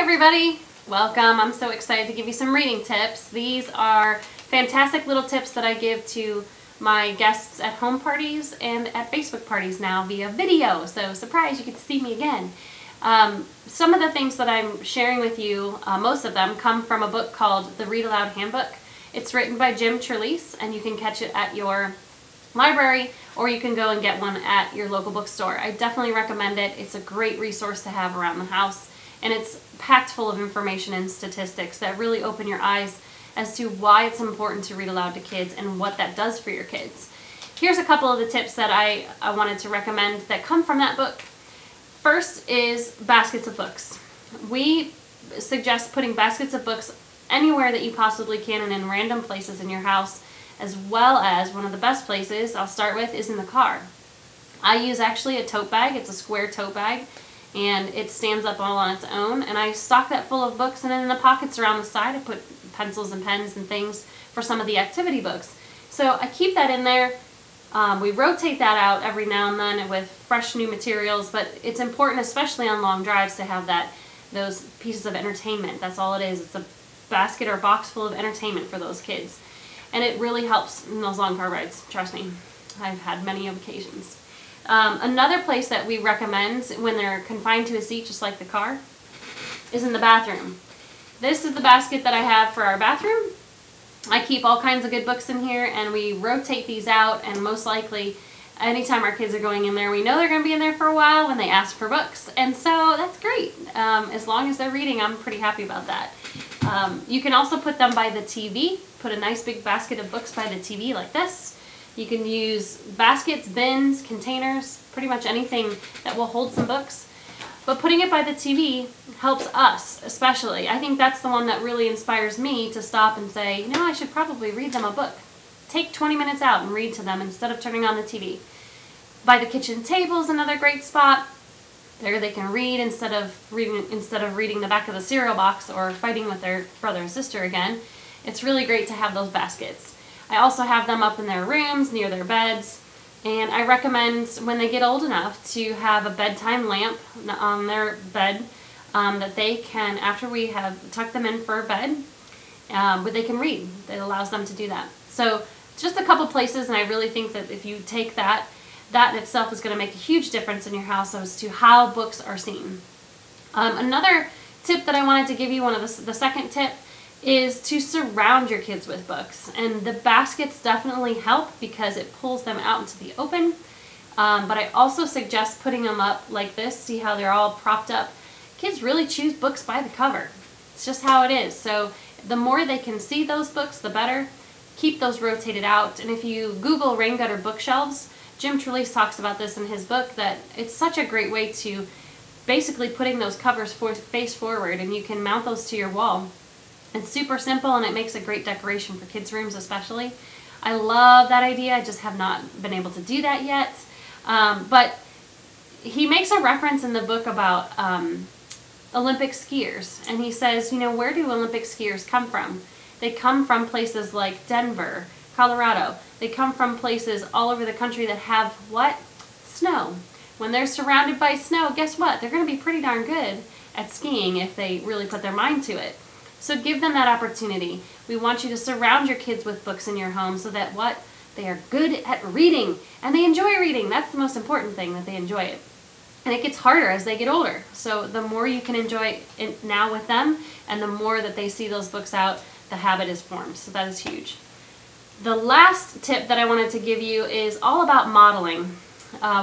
everybody, welcome. I'm so excited to give you some reading tips. These are fantastic little tips that I give to my guests at home parties and at Facebook parties now via video. So surprise, you get to see me again. Some of the things that I'm sharing with you, most of them come from a book called The Read Aloud Handbook. It's written by Jim Trelease, and you can catch it at your library, or you can go and get one at your local bookstore. I definitely recommend it. It's a great resource to have around the house, and it's packed full of information and statistics that really open your eyes as to why it's important to read aloud to kids and what that does for your kids. Here's a couple of the tips that I wanted to recommend that come from that book. First is baskets of books. We suggest putting baskets of books anywhere that you possibly can and in random places in your house, as well as one of the best places I'll start with is in the car. I use actually a tote bag. It's a square tote bag, and it stands up all on its own, and I stock that full of books, and then in the pockets around the side I put pencils and pens and things for some of the activity books. So I keep that in there. We rotate that out every now and then with fresh new materials, but it's important, especially on long drives, to have those pieces of entertainment. That's all it is. It's a basket or box full of entertainment for those kids. And it really helps in those long car rides, trust me. I've had many occasions. Another place that we recommend when they're confined to a seat, just like the car, is in the bathroom. This is the basket that I have for our bathroom. I keep all kinds of good books in here, and we rotate these out, and most likely anytime our kids are going in there, we know they're going to be in there for a while when they ask for books, and so that's great. As long as they're reading, I'm pretty happy about that. You can also put them by the TV. Put a nice big basket of books by the TV like this. You can use baskets, bins, containers, pretty much anything that will hold some books. But putting it by the TV helps us, especially. I think that's the one that really inspires me to stop and say, you know, I should probably read them a book. Take 20 minutes out and read to them instead of turning on the TV. By the kitchen table is another great spot. There they can read instead of reading the back of the cereal box or fighting with their brother and sister again. It's really great to have those baskets. I also have them up in their rooms, near their beds, and I recommend when they get old enough to have a bedtime lamp on their bed that they can, after we have tucked them in for bed, but they can read. It allows them to do that. So just a couple places, and I really think that if you take that in itself is going to make a huge difference in your house as to how books are seen. Another tip that I wanted to give you, the second tip, is to surround your kids with books. And the baskets definitely help because it pulls them out into the open. But I also suggest putting them up like this. See how they're all propped up? Kids really choose books by the cover. It's just how it is. So the more they can see those books, the better. Keep those rotated out. And if you Google rain gutter bookshelves, Jim Trelease talks about this in his book, that it's such a great way to basically putting those covers face forward, and you can mount those to your wall. It's super simple, and it makes a great decoration for kids' rooms especially. I love that idea. I just have not been able to do that yet. But he makes a reference in the book about Olympic skiers, and he says, you know, where do Olympic skiers come from? They come from places like Denver, Colorado. They come from places all over the country that have what? Snow. When they're surrounded by snow, guess what? They're going to be pretty darn good at skiing if they really put their mind to it. So give them that opportunity. We want you to surround your kids with books in your home so that what? They are good at reading, and they enjoy reading. That's the most important thing, that they enjoy it. And it gets harder as they get older. So the more you can enjoy it now with them, and the more that they see those books out, the habit is formed. So that is huge. The last tip that I wanted to give you is all about modeling.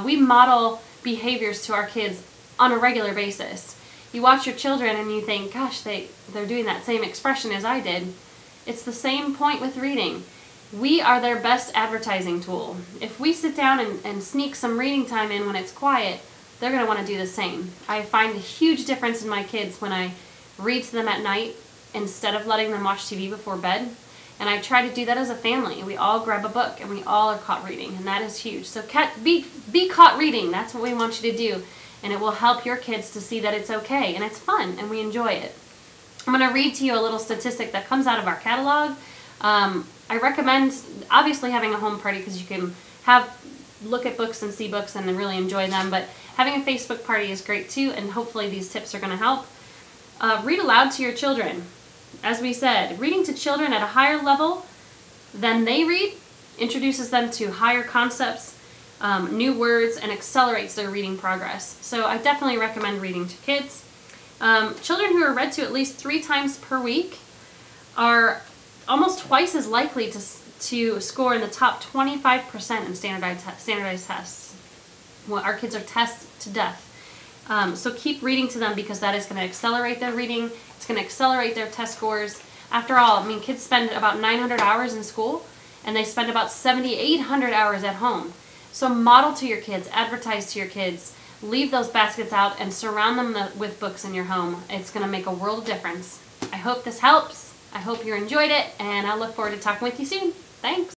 We model behaviors to our kids on a regular basis. You watch your children and you think, gosh, they're doing that same expression as I did. It's the same point with reading. We are their best advertising tool. If we sit down and sneak some reading time in when it's quiet, they're going to want to do the same. I find a huge difference in my kids when I read to them at night instead of letting them watch TV before bed. And I try to do that as a family. We all grab a book and we all are caught reading, and that is huge. So be caught reading. That's what we want you to do. And it will help your kids to see that it's okay and it's fun and we enjoy it. I'm going to read to you a little statistic that comes out of our catalog. I recommend obviously having a home party because you can look at books and see books and really enjoy them, but having a Facebook party is great too, and hopefully these tips are going to help. Read aloud to your children. As we said, reading to children at a higher level than they read introduces them to higher concepts, new words, and accelerates their reading progress. So I definitely recommend reading to kids. Children who are read to at least 3 times per week are almost twice as likely to score in the top 25% in standardized tests. Well, our kids are test to death. So keep reading to them because that is going to accelerate their reading. It's going to accelerate their test scores. After all, I mean, kids spend about 900 hours in school and they spend about 7,800 hours at home. So model to your kids, advertise to your kids, leave those baskets out and surround them with books in your home. It's going to make a world of difference. I hope this helps. I hope you enjoyed it, and I look forward to talking with you soon. Thanks.